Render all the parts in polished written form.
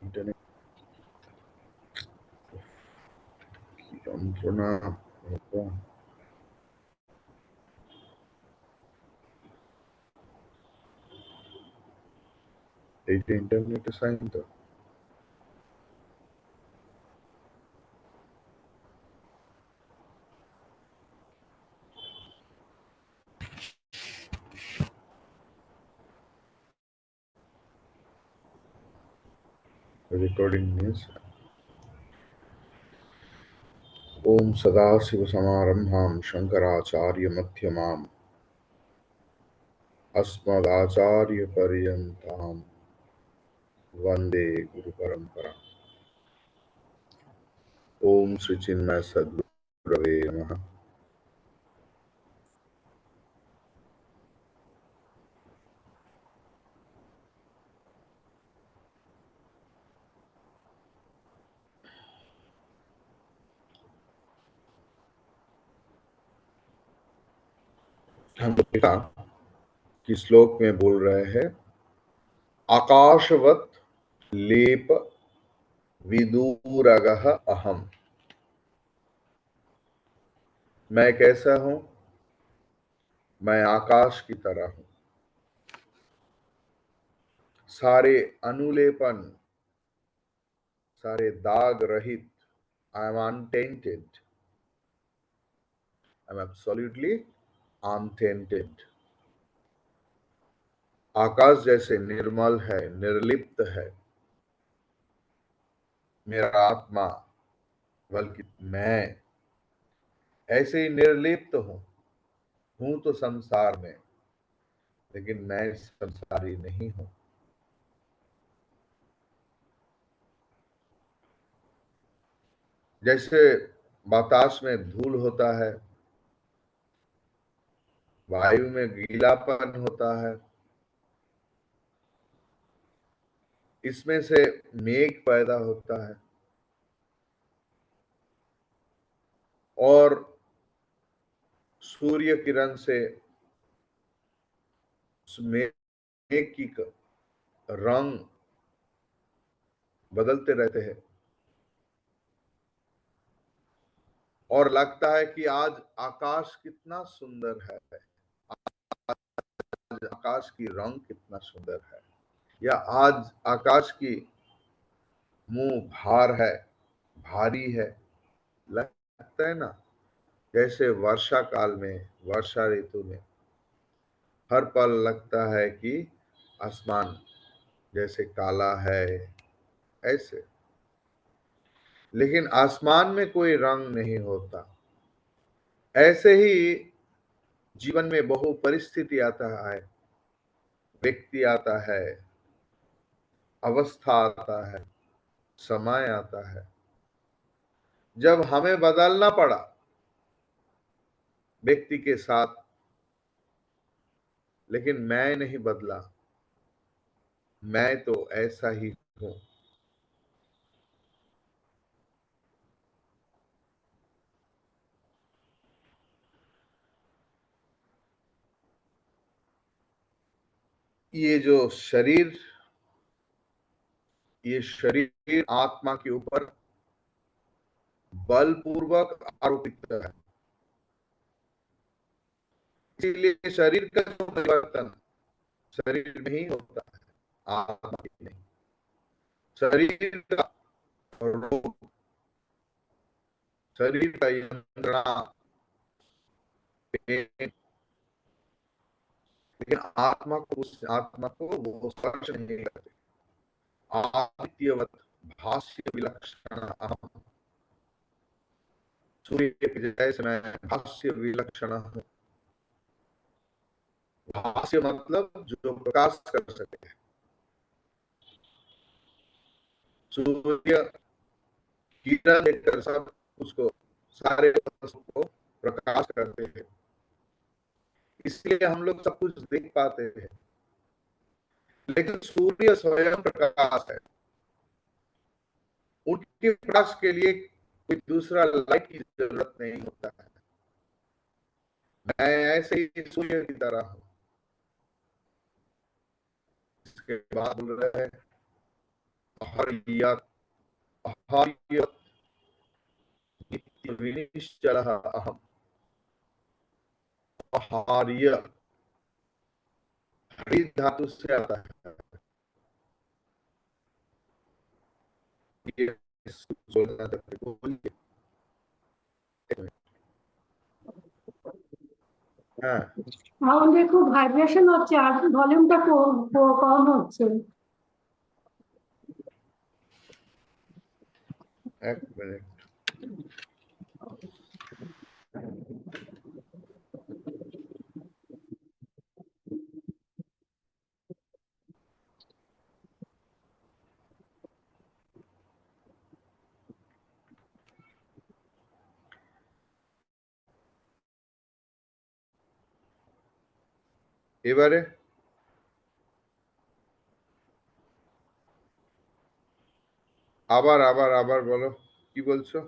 Internet की যন্ত্রণা বাবা। এইটা ইন্টারনেটে সাইন তো रिकॉर्डिंग न्यूज। ओम सदाशिवसमारम्भां शंकराचार्यमध्यमाम् अस्मदाचार्यपर्यन्तां वंदे गुरुपरंपरा। ओम श्री चिन्मय सद्गुरवे नमः। हम पिता की श्लोक में बोल रहे हैं, आकाशवत लेप विदूरगः अहम। मैं कैसा हूं? मैं आकाश की तरह हूं। सारे अनुलेपन, सारे दाग रहित, I am untainted, I am absolutely untainted. आकाश जैसे निर्मल है, निर्लिप्त है मेरा आत्मा, बल्कि मैं ऐसे ही निर्लिप्त हूं तो संसार में, लेकिन मैं संसारी नहीं हूं। जैसे बतास में धूल होता है, वायु में गीलापन होता है, इसमें से मेघ पैदा होता है और सूर्य किरण से मेघ की रंग बदलते रहते हैं और लगता है कि आज आकाश कितना सुंदर है, आज आकाश की रंग कितना सुंदर है, या आज आकाश की मुंह भार है, भारी है। लगता है ना, जैसे वर्षा काल में, वर्षा ऋतु में हर पल लगता है कि आसमान जैसे काला है, ऐसे। लेकिन आसमान में कोई रंग नहीं होता। ऐसे ही जीवन में बहु परिस्थिति आता है, व्यक्ति आता है, अवस्था आता है, समय आता है जब हमें बदलना पड़ा व्यक्ति के साथ, लेकिन मैं नहीं बदला, मैं तो ऐसा ही हूं। ये जो शरीर, ये शरीर आत्मा के ऊपर बलपूर्वक आरोपित है। इसीलिए शरीर का जो परिवर्तन शरीर में ही होता है, आत्मा में नहीं। शरीर का रूप, शरीर का यंत्रणा, लेकिन आत्मा को वो स्पर्श नहीं करते। आदित्यवत भाष्य विलक्षण अहम। सूर्य के जैसे मैं भाष्य विलक्षण हूं। भाष्य मतलब जो प्रकाश कर सके। सूर्य किरण लेकर सब उसको, सारे वस्तु को प्रकाश करते हैं, इसलिए हम लोग सब कुछ देख पाते हैं। लेकिन सूर्य स्वयं प्रकाश है, उनके प्रकाश के लिए कोई दूसरा लाइट की जरूरत नहीं होता है। मैं ऐसे ही सूर्य की तरह हूं। इसके बाद बोल रहे हैं, अहर्यत् अहर्यत् नित्यविनिश्चलः अहम्। अहार्य हरि धातु से आता है। ये बोलना चाहते हैं, बोलिए। হ্যাঁ, সাউন্ডে খুব ভাইব্রেশন হচ্ছে আর ভলিউমটা কম হচ্ছে। এক মিনিট। এবারে আবার আবার আবার বলো, কি বলছো?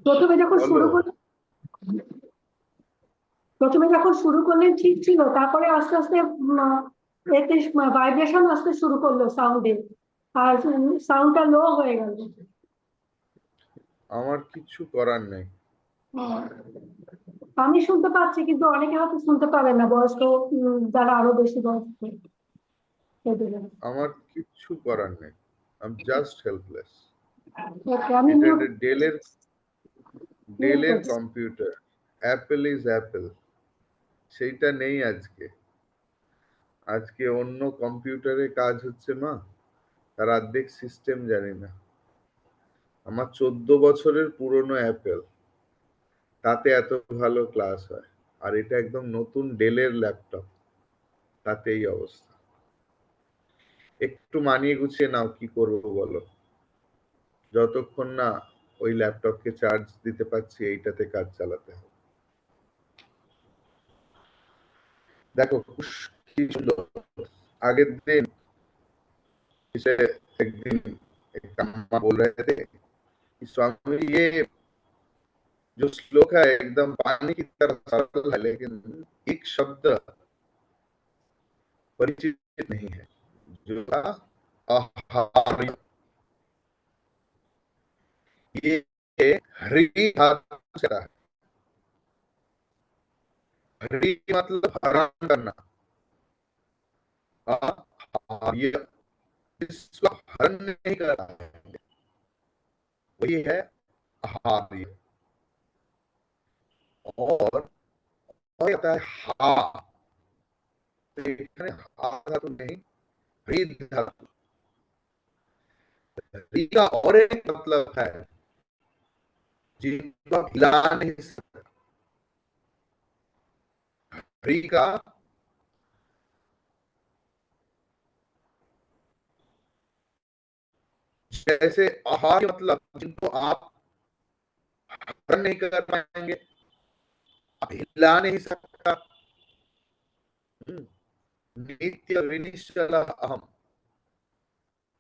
প্রথমে যখন শুরু বলো। করলেন ঠিক ছিল, তারপরে আস্তে আস্তে এতে ভাইব্রেশন আসতে শুরু করলো সাউন্ডে, আর সাউন্ডটা লো হয়ে গেল। আমার কিছু করার নেই। আমি শুনতে পাচ্ছি, কিন্তু অনেকে হয়তো শুনতে পারে না, বয়স্ক যারা আরো বেশি বয়স্ক এদের। আমার কিচ্ছু করার নেই। I am just helpless. Okay, আমি এটা মিউট ডেলের করছি। কম্পিউটার। অ্যাপেল ইজ অ্যাপেল, সেইটা নেই আজকে। আজকে অন্য কম্পিউটারে কাজ হচ্ছে মা, তার অর্ধেক সিস্টেম জানি না। আমার 14 বছরের পুরনো অ্যাপেল, তাতে এত ভালো ক্লাস হয়, আর এটা একদম নতুন ডেলের ল্যাপটপ, তাতে এই অবস্থা। একটু মানিয়ে গুছিয়ে নাও, কি করবো বলো? যতক্ষণ না ওই ল্যাপটপকে চার্জ দিতে পারছি, এইটাতে কাজ চালাতে হবে। দেখো কি সুন্দর। আগের दिन इसे एक दिन एक अम्मा बोल रहे थे कि स्वामी ये जो श्लोक है एकदम पानी की तरह सरल है, लेकिन एक शब्द परिचित नहीं है, जो था आहार्य। ये हरि धातु से आता है। हरि मतलब हरण करना। आहार्य इसको हरण नहीं कर रहा है, वही है आहार्य। और आता है हा, तो एखाने हा धातु नहीं, हरि धातु। हरि का और एक मतलब है, जिनको आप हिला नहीं सकते। हरि का जैसे आहार मतलब जिनको आप हरण नहीं कर पाएंगे, आप हिला नहीं सकता। नित्य विनिश्चल अहम,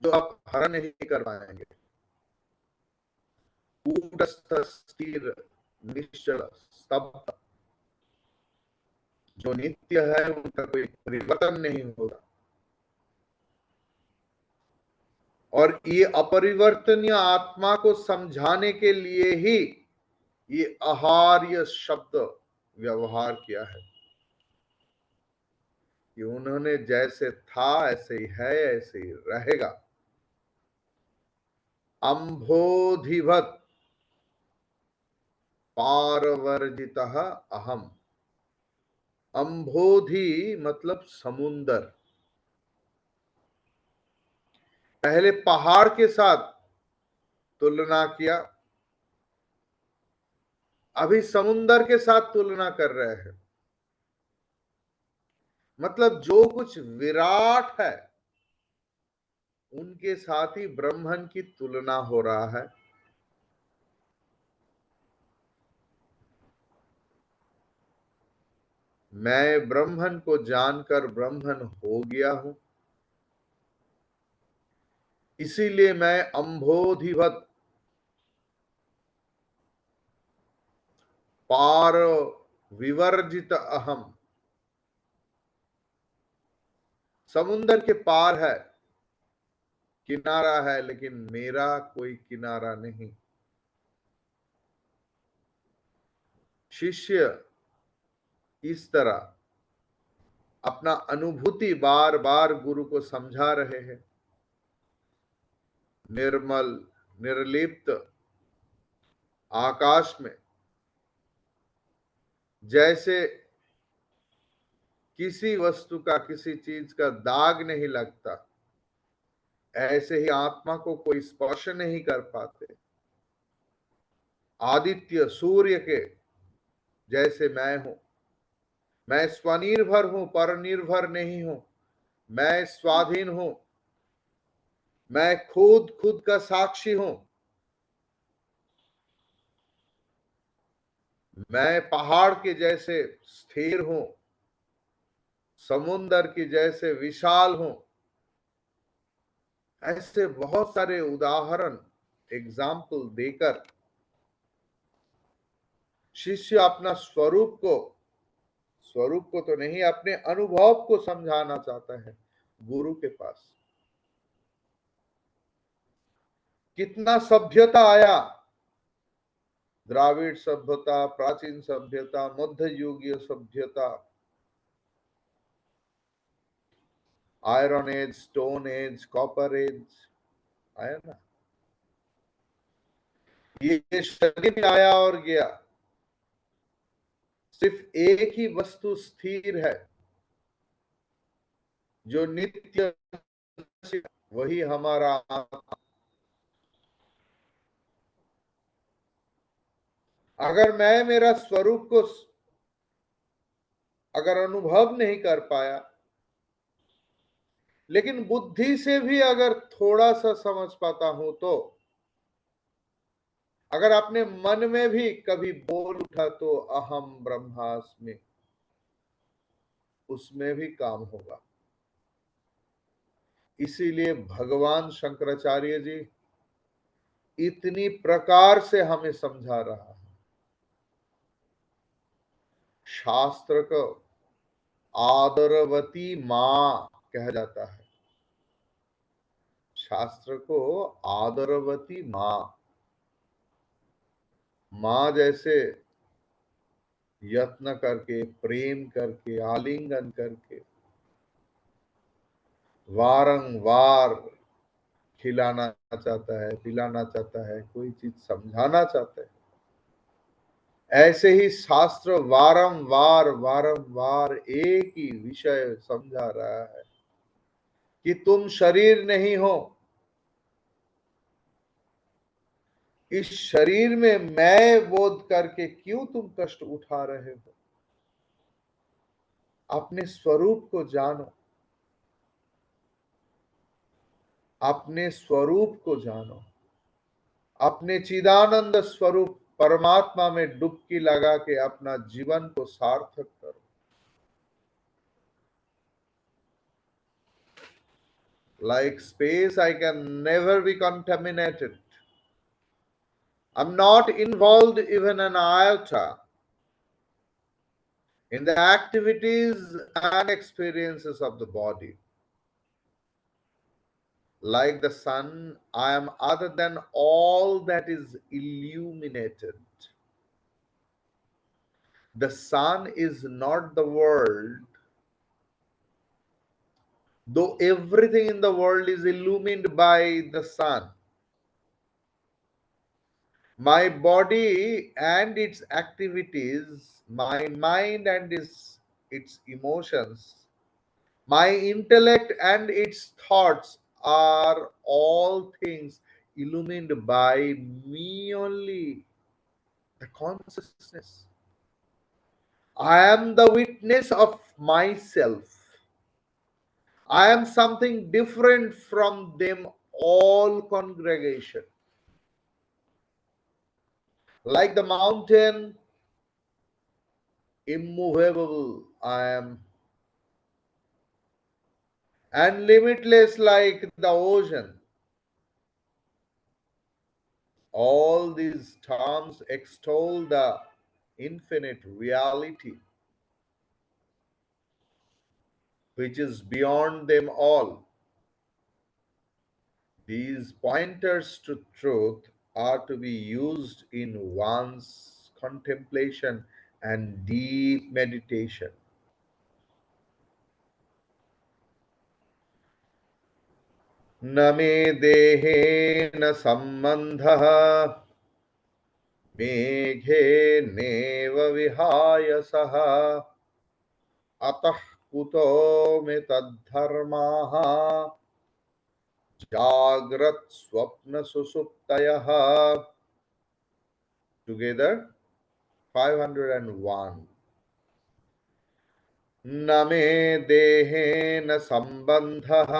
जो आप हरण नहीं कर पाएंगे। कूटस्थ स्थिर निश्चल स्तब्ध, जो नित्य है उनका कोई परिवर्तन नहीं होगा। और ये अपरिवर्तनीय आत्मा को समझाने के लिए ही ये आहार्य शब्द व्यवहार किया है, कि उन्होंने जैसे था ऐसे ही है, ऐसे ही रहेगा। अंभोधिवत पारवर्जितः अहम। अंभोधि मतलब समुंदर। पहले पहाड़ के साथ तुलना किया, अभी समुंदर के साथ तुलना कर रहे हैं। मतलब जो कुछ विराट है उनके साथ ही ब्रह्मन की तुलना हो रहा है। मैं ब्रह्मन को जानकर ब्रह्मन हो गया हूं, इसीलिए मैं अंभोधिवत पार विवर्जित अहम। समुंदर के पार है, किनारा है, लेकिन मेरा कोई किनारा नहीं। शिष्य इस तरह अपना अनुभूति बार बार गुरु को समझा रहे हैं। निर्मल निर्लिप्त आकाश में जैसे किसी वस्तु का, किसी चीज का दाग नहीं लगता, ऐसे ही आत्मा को कोई स्पर्श नहीं कर पाते। आदित्य सूर्य के जैसे मैं हूं। मैं स्वनिर्भर हूं, पर निर्भर नहीं हूं। मैं स्वाधीन हूं। मैं खुद खुद का साक्षी हूं। मैं पहाड़ के जैसे स्थिर हूं, समुंदर की जैसे विशाल हूं। ऐसे बहुत सारे उदाहरण, एग्जाम्पल देकर शिष्य अपना स्वरूप को तो नहीं, अपने अनुभव को समझाना चाहता है गुरु के पास। कितना सभ्यता आया, द्राविड़ सभ्यता, प्राचीन सभ्यता, मध्य युगीय सभ्यता, iron age, stone age, copper age आया ना। ये शरीर आया और गया। सिर्फ एक ही वस्तु स्थिर है जो नित्य, वही हमारा आत्मा। अगर मैं मेरा स्वरूप को अगर अनुभव नहीं कर पाया, लेकिन बुद्धि से भी अगर थोड़ा सा समझ पाता हूं, तो अगर अपने मन में भी कभी बोल उठा तो अहम ब्रह्मास्मि, उसमें भी काम होगा। इसीलिए भगवान शंकराचार्य जी इतनी प्रकार से हमें समझा रहा है। शास्त्र को आदरवती मां कहा जाता है। शास्त्र को आदरवती मां, मां जैसे यत्न करके, प्रेम करके, आलिंगन करके, वारंवार खिलाना चाहता है, पिलाना चाहता है, कोई चीज समझाना चाहता है, ऐसे ही शास्त्र वारंवार वारंवार एक ही विषय समझा रहा है कि तुम शरीर नहीं हो। इस शरीर में मैं बोध करके क्यों तुम कष्ट उठा रहे हो? अपने स्वरूप को जानो, अपने स्वरूप को जानो, अपने चिदानंद स्वरूप परमात्मा में डुबकी लगा के अपना जीवन को सार्थक करो। Like space, I can never be contaminated. I'm not involved even an iota in the activities and experiences of the body. Like the sun, I am other than all that is illuminated. The sun is not the world, though everything in the world is illumined by the sun. My body and its activities, my mind and its emotions, my intellect and its thoughts are all things illumined by me only, the consciousness. I am the witness of myself. I am something different from them all congregation. Like the mountain, immovable I am, and limitless like the ocean. All these terms extol the infinite reality. which is beyond them all. These pointers to truth are to be used in one's contemplation and deep meditation. न मे देहेन सम्बन्धः मेघेनेव विहाय सः अतः कुतो मे तद्धर्माः जाग्रत् स्वप्न सुसुप्तयः. Together 501. न मे देहेन सम्बन्धः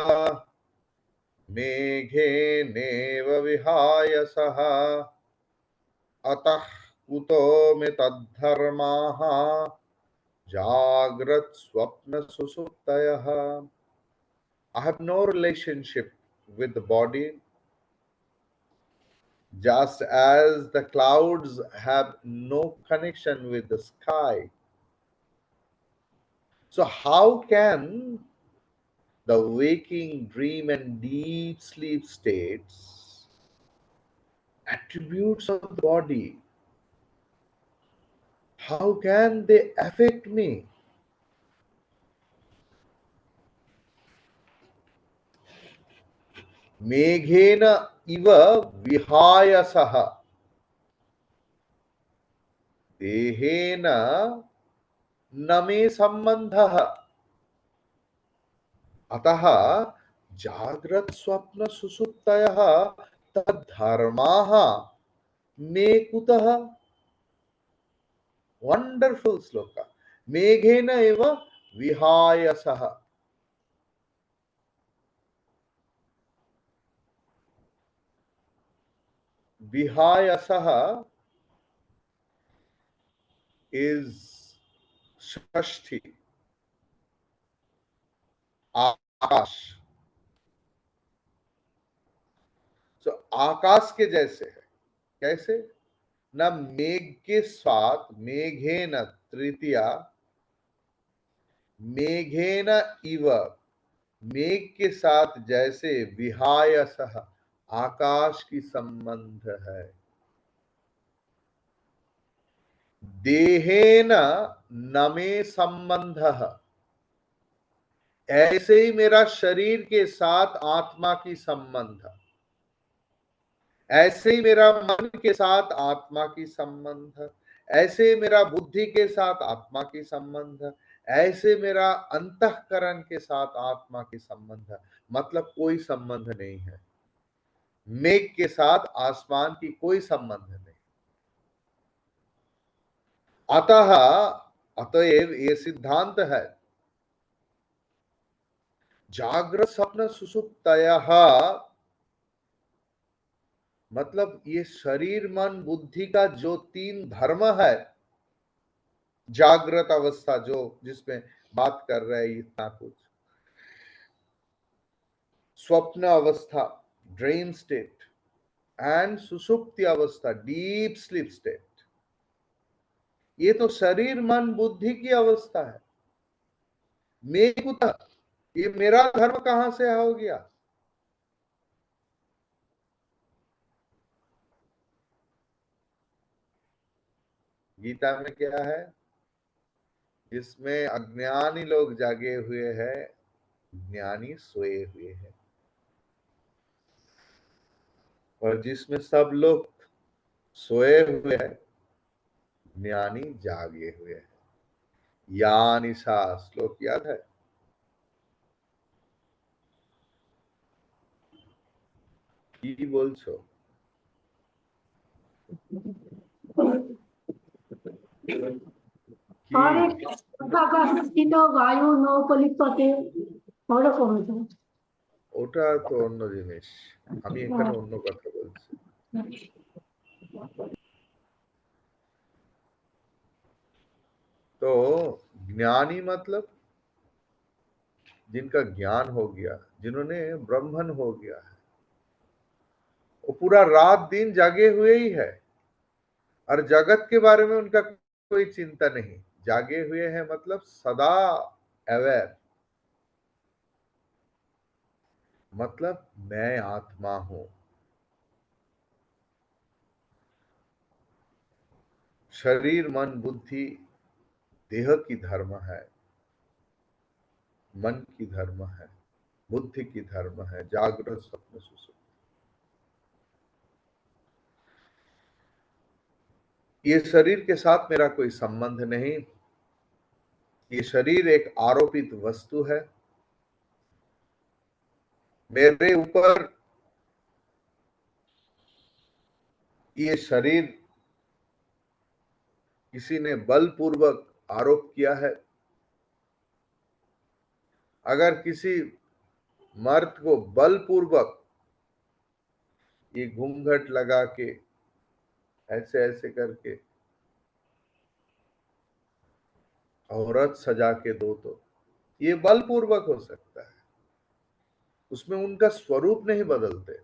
मेघेनेव विहाय सः अतः कुतो मे तद्धर्माः जाग्रत् स्वप्न सुसुप्तयः. I have no relationship with the body, just as the clouds have no connection with the sky. So how can the waking, dream and deep sleep states, attributes of the body, how can they affect me? Meghena iva vihayasaha dehena name sambandhah अतः जाग्रत स्वप्न सुसुप्तयः तद्धर्माः मे कुतः. Wonderful श्लोक. मेघेन एव विहायसः. विहायसः is षष्ठी. आकाश. तो आकाश के जैसे है. कैसे? न मेघ के साथ मेघेन तृतीया मेघेन इव मेघ के साथ जैसे विहायसः आकाश की संबंध है. देहेन नमे संबंधः ऐसे ही मेरा शरीर के साथ आत्मा की संबंध. ऐसे ही मेरा मन के साथ आत्मा की संबंध. ऐसे मेरा बुद्धि के साथ आत्मा की संबंध. ऐसे मेरा अंतःकरण के साथ आत्मा की संबंध. मतलब कोई संबंध नहीं है. मेघ के साथ आसमान की कोई संबंध नहीं. अतः अतएव ये सिद्धांत है. जागृत स्वप्न सुसुप्तयः मतलब ये शरीर मन बुद्धि का जो तीन धर्म है, जागृत अवस्था जो जिसमें बात कर रहे हैं इतना कुछ, स्वप्न अवस्था ड्रीम स्टेट एंड सुसुप्ति अवस्था डीप स्लीप स्टेट, ये तो शरीर मन बुद्धि की अवस्था है. मैं कुतः ये मेरा धर्म कहां से हो गया? गीता में क्या है? जिसमें अज्ञानी लोग जागे हुए हैं, ज्ञानी सोए हुए हैं. और जिसमें सब लोग सोए हुए हैं, ज्ञानी जागे हुए हैं. या निशा श्लोक याद है? কি বলছো? আরে আকাশস্থিত বায়ু নৌকলিপথে ওরকম. ওটা তো অন্য জিনিস, আমি এখানে অন্য কথা বলছি. तो ज्ञानी मतलब जिनका ज्ञान हो गया, जिन्होंने ब्रह्मन हो गया है, वो पूरा रात दिन जागे हुए ही है और जगत के बारे में उनका कोई चिंता नहीं. जागे हुए हैं मतलब सदा अवेयर. मतलब मैं आत्मा हूं। शरीर मन बुद्धि देह की धर्म है, मन की धर्म है, बुद्धि की धर्म है, जागृत स्वप्न सुषुप्ति। ये शरीर के साथ मेरा कोई संबंध नहीं। ये शरीर एक आरोपित वस्तु है। मेरे ऊपर ये शरीर किसी ने बलपूर्वक आरोप किया है। अगर किसी मर्द को बलपूर्वक ये घूंघट लगा के ऐसे ऐसे करके औरत सजा के दो तो ये बलपूर्वक हो सकता है, उसमें उनका स्वरूप नहीं बदलते।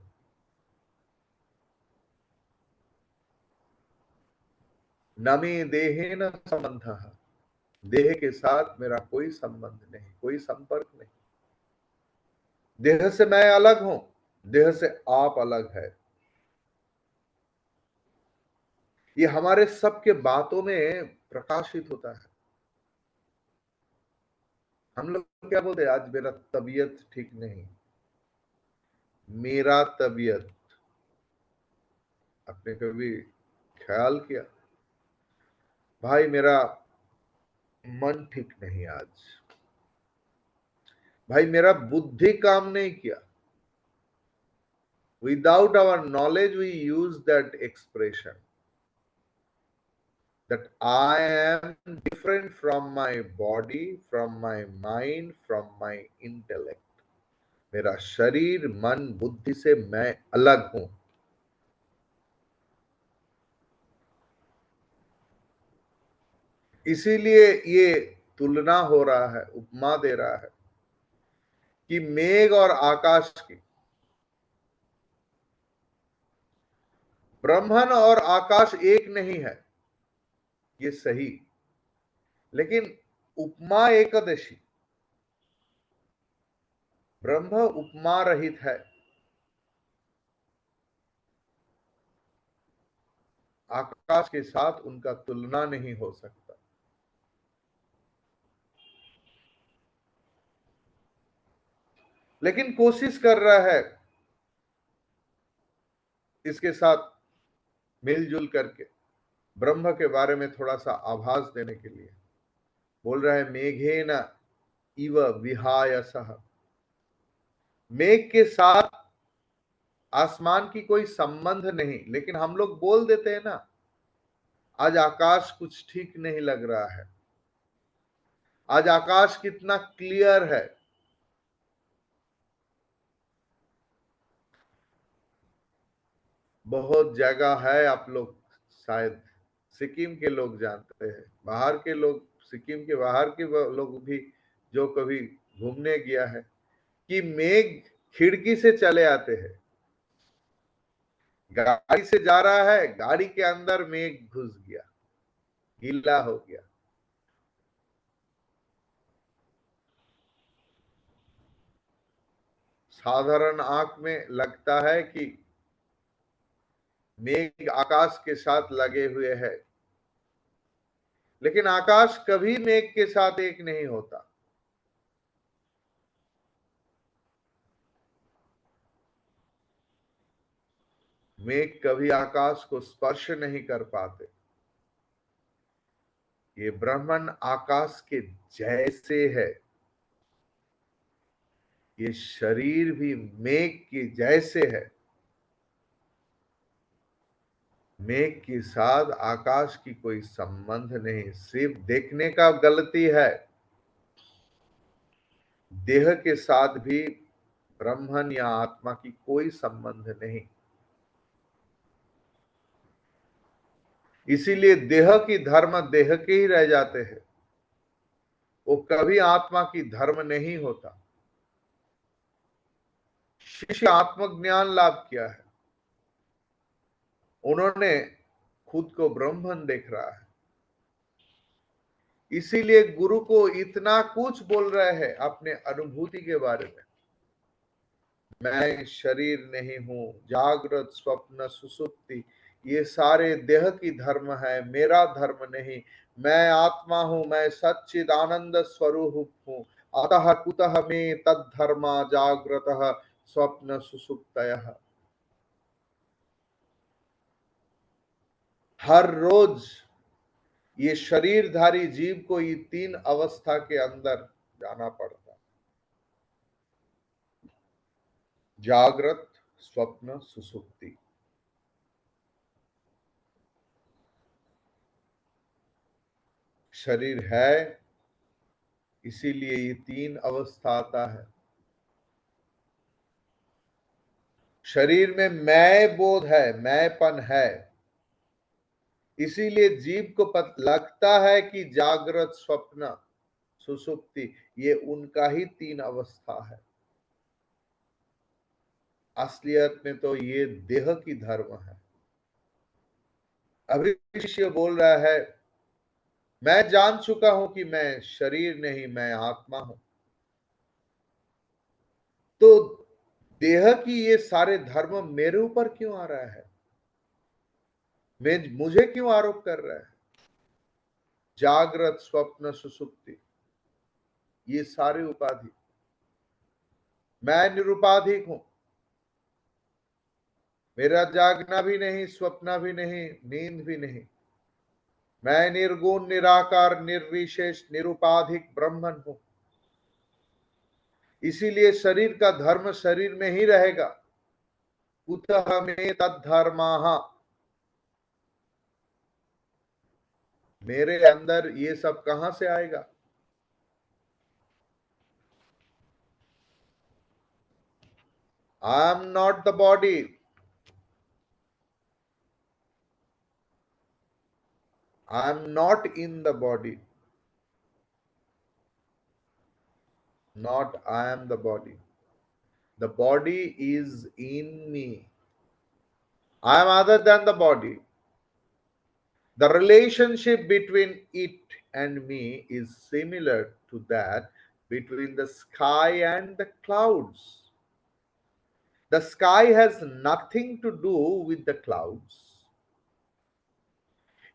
न मे देहेन संबंधः, देह के साथ मेरा कोई संबंध नहीं, कोई संपर्क नहीं। देह से मैं अलग हूं, देह से आप अलग है। ये हमारे सबके बातों में प्रकाशित होता है। हम लोग क्या बोलते हैं, आज मेरा तबीयत ठीक नहीं। मेरा तबीयत, आपने कभी ख्याल किया, भाई मेरा मन ठीक नहीं आज, भाई मेरा बुद्धि काम नहीं किया। Without our knowledge, we use that expression that I am different from my body, from my mind, from my intellect. मेरा शरीर मन बुद्धि से मैं अलग हूं। इसीलिए ये तुलना हो रहा है, उपमा दे रहा है कि मेघ और आकाश की, ब्रह्मन और आकाश एक नहीं है, ये सही। लेकिन उपमा एकदशी, ब्रह्म उपमा रहित है, आकाश के साथ उनका तुलना नहीं हो सकता। लेकिन कोशिश कर रहा है इसके साथ मिलजुल करके ब्रह्म के बारे में थोड़ा सा आभास देने के लिए बोल रहा है मेघेन इव विहायसः। मेघ के साथ आसमान की कोई संबंध नहीं, लेकिन हम लोग बोल देते हैं ना, आज आकाश कुछ ठीक नहीं लग रहा है, आज आकाश कितना क्लियर है। बहुत जगह है, आप लोग शायद सिक्किम के लोग जानते हैं, बाहर के लोग, सिक्किम के बाहर के लोग भी जो कभी घूमने गया है, कि मेघ खिड़की से चले आते हैं। गाड़ी से जा रहा है, गाड़ी के अंदर मेघ घुस गया, गीला हो गया। साधारण आंख में लगता है कि मेघ आकाश के साथ लगे हुए हैं, लेकिन आकाश कभी मेघ के साथ एक नहीं होता। मेघ कभी आकाश को स्पर्श नहीं कर पाते। ये ब्रह्मन आकाश के जैसे है, ये शरीर भी मेघ के जैसे है। मेघ के साथ आकाश की कोई संबंध नहीं, सिर्फ देखने का गलती है। देह के साथ भी ब्रह्मन या आत्मा की कोई संबंध नहीं। इसीलिए देह की धर्म देह के ही रह जाते हैं, वो कभी आत्मा की धर्म नहीं होता। शिष्य आत्मज्ञान लाभ किया है, उन्होंने खुद को ब्रह्मन देख रहा है, इसीलिए गुरु को इतना कुछ बोल रहे हैं अपने अनुभूति के बारे में। मैं शरीर नहीं हूं, जागृत स्वप्न सुसुप्ति ये सारे देह की धर्म है, मेरा धर्म नहीं। मैं आत्मा हूं, मैं सच्चिद आनंद स्वरूप हूं। अतः कुतः में तद्धर्मा जागृतः स्वप्न सुसुप्तयः। हर रोज ये शरीरधारी जीव को ये तीन अवस्था के अंदर जाना पड़ता है, जागृत स्वप्न सुसुप्ति। शरीर है इसीलिए ये तीन अवस्था आता है। शरीर में मैं बोध है, मैंपन है, इसीलिए जीव को लगता है कि जागृत स्वप्न सुसुप्ति ये उनका ही तीन अवस्था है। असलियत में तो ये देह की धर्म है। अभी शिष्य बोल रहा है मैं जान चुका हूं कि मैं शरीर नहीं, मैं आत्मा हूं। तो देह की ये सारे धर्म मेरे ऊपर क्यों आ रहा है? मुझे क्यों आरोप कर रहा है? जागृत स्वप्न सुसुप्ति ये सारे उपाधि, मैं निरुपाधिक हूं। मेरा जागना भी नहीं, स्वप्न भी नहीं, नींद भी नहीं। मैं निर्गुण निराकार निर्विशेष निरुपाधिक ब्रह्मन हूं। इसीलिए शरीर का धर्म शरीर में ही रहेगा। कुतः में तद्धर्माः, मेरे अंदर ये सब कहां से आएगा? I am not the body. I am not in the body, not I am the body. The body is in me. I am other than the body. The relationship between it and me is similar to that between the sky and the clouds. The sky has nothing to do with the clouds.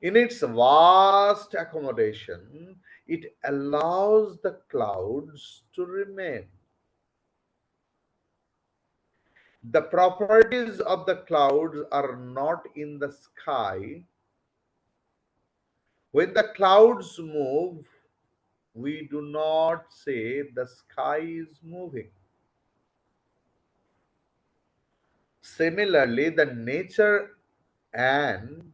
In its vast accommodation, it allows the clouds to remain. The properties of the clouds are not in the sky. When the clouds move, we do not say the sky is moving. Similarly, the nature and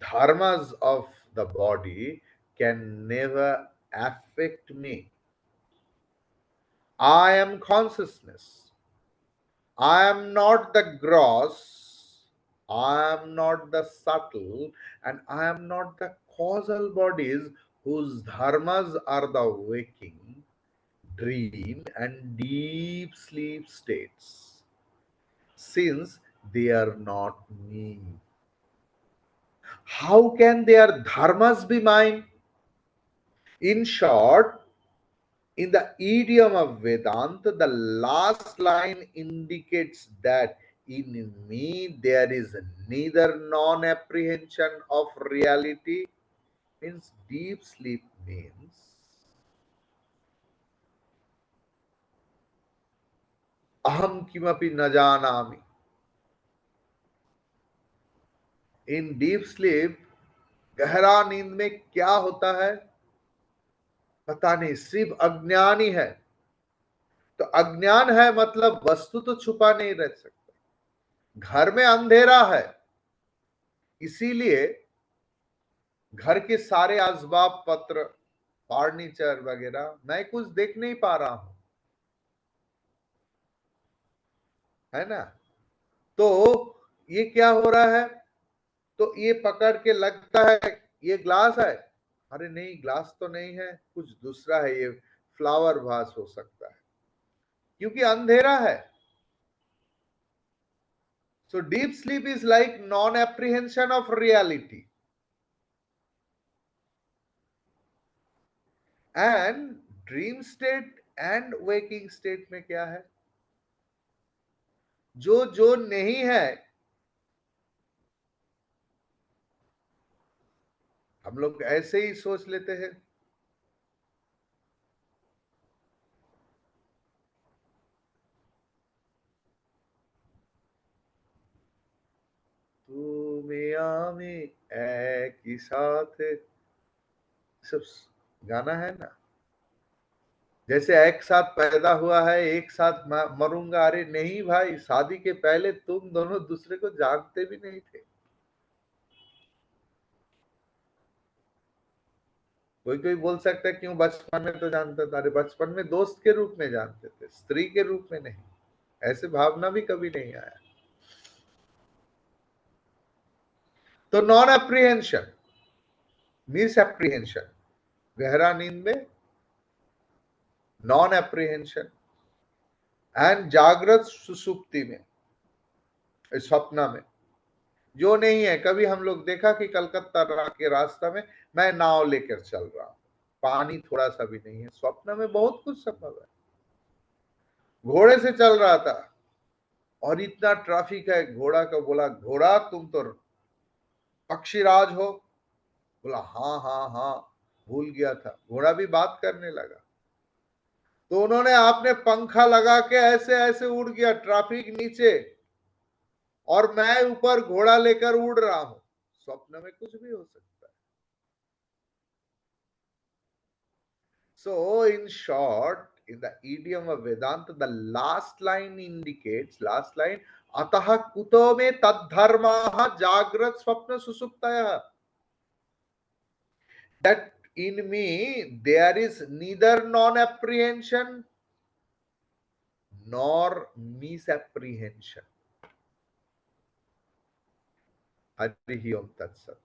dharmas of the body can never affect me. I am consciousness. I am not the gross. I am not the subtle, and I am not the causal bodies whose dharmas are the waking, dream, and deep sleep states, since they are not me. How can their dharmas be mine? In short, in the idiom of Vedanta, the last line indicates that in me there is neither non apprehension of reality, means deep sleep means aham kimapi na janami. In deep sleep, गहरा नींद में क्या होता है पता नहीं, सिर्फ अज्ञान ही है। तो अज्ञान है मतलब वस्तु तो छुपा नहीं रह सकता। घर में अंधेरा है, इसीलिए घर के सारे असबाब पत्र फर्नीचर वगैरह मैं कुछ देख नहीं पा रहा हूं, है ना। तो ये क्या हो रहा है, तो ये पकड़ के लगता है ये ग्लास है, अरे नहीं ग्लास तो नहीं है, कुछ दूसरा है, ये फ्लावर वास हो सकता है, क्योंकि अंधेरा है। So deep sleep is like non-apprehension of reality. And dream state and waking state में क्या है? जो जो नहीं है हम लोग ऐसे ही सोच लेते हैं। तू में आमे एक ही साथ, सब गाना है ना। जैसे एक साथ पैदा हुआ है एक साथ मरूंगा, अरे नहीं भाई, शादी के पहले तुम दोनों दूसरे को जानते भी नहीं थे। कोई कोई बोल सकता है क्यों, बचपन में तो जानता था। अरे बचपन में दोस्त के रूप में जानते थे, स्त्री के रूप में नहीं। ऐसे भावना भी कभी नहीं आया। तो नॉन एप्रीहेंशन, मिस एप्रीहेंशन, गहरा नींद में नॉन एप्रीहेंशन, एंड जागृत सुसुप्ति में, स्वप्न में जो नहीं है। कभी हम लोग देखा कि कलकत्ता के रास्ता में मैं नाव लेकर चल रहा हूं, पानी थोड़ा सा भी नहीं है। स्वप्न में बहुत कुछ संभव है। घोड़े से चल रहा था और इतना ट्रैफिक है, घोड़ा को बोला, घोड़ा तुम तो पक्षीराज हो? बोला हाँ हाँ हाँ, भूल गया था। घोड़ा भी बात करने लगा। तो उन्होंने आपने पंखा लगा के ऐसे ऐसे उड़ गया, ट्रैफिक नीचे और मैं ऊपर घोड़ा लेकर उड़ रहा हूं। स्वप्न में कुछ भी हो सकता है। So, in short, in the idiom of Vedanta, the last line indicates, last line, atah kuto me tad dharmaha jagrat swapna susuptaya. That in me there is neither non-apprehension nor misapprehension. Harihi Om Tat Sat.